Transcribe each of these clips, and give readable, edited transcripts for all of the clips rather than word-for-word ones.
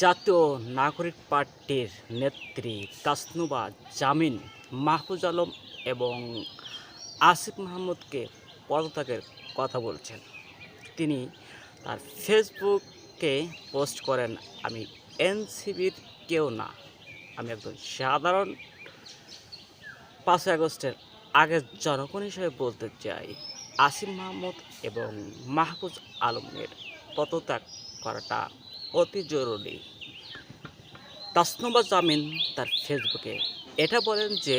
জাতীয় নাগরিক পার্টির নেত্রী তাসনুভা জামিন মাহফুজ আলম এবং আসিফ মাহমুদকে পদত্যাগের কথা বলছেন। তিনি তার ফেসবুকে পোস্ট করেন, আমি এনসিবির কেউ না, আমি একজন সাধারণ 5ই আগস্টের আগের জনগণ হিসেবে বলতে চাই, আসিফ মাহমুদ এবং মাহফুজ আলমের পদত্যাগ করাটা অতি জরুরি। তাসনুভা জামিন তার ফেসবুকে এটা বলেন যে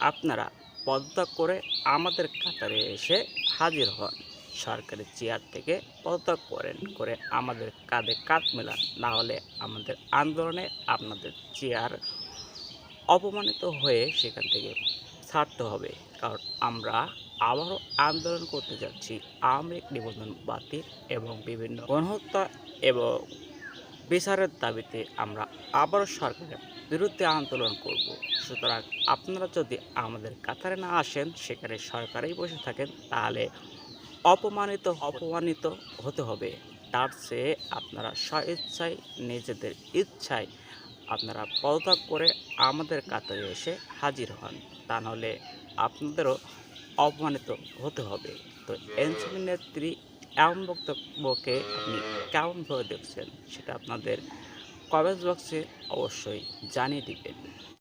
আপনারা পদত্যাগ করে আমাদের কাতারে এসে হাজির হন, সরকারি চেয়ার থেকে পদত্যাগ করে আমাদের কাঁধে কাঁধ মেলান, না হলে আমাদের আন্দোলনে আপনাদের চেয়ার অপমানিত হয়ে সেখান থেকে ছাড়তে হবে। কারণ আমরা আবারও আন্দোলন করতে যাচ্ছি আওয়ামী লীগ নিবন্ধন বাতিল এবং বিভিন্ন গণহত্যা এবং বিচারের দাবিতে আমরা আবারও সরকারের বিরুদ্ধে আন্দোলন করব। সুতরাং আপনারা যদি আমাদের কাতারে না আসেন, সেখানে সরকারেই বসে থাকেন, তাহলে অপমানিত হতে হবে। তার চেয়ে আপনারা স্বইচ্ছায় নিজেদের ইচ্ছায় আপনারা পদত্যাগ করে আমাদের কাতারে এসে হাজির হন, তা নাহলে আপনাদেরও অপমানিত হতে হবে। তো এনসিপি নেত্রী এমন বক্তব্যকে আপনি কেমনভাবে দেখছেন, সেটা আপনাদের কমেন্টস বক্সে অবশ্যই জানিয়ে দিবেন।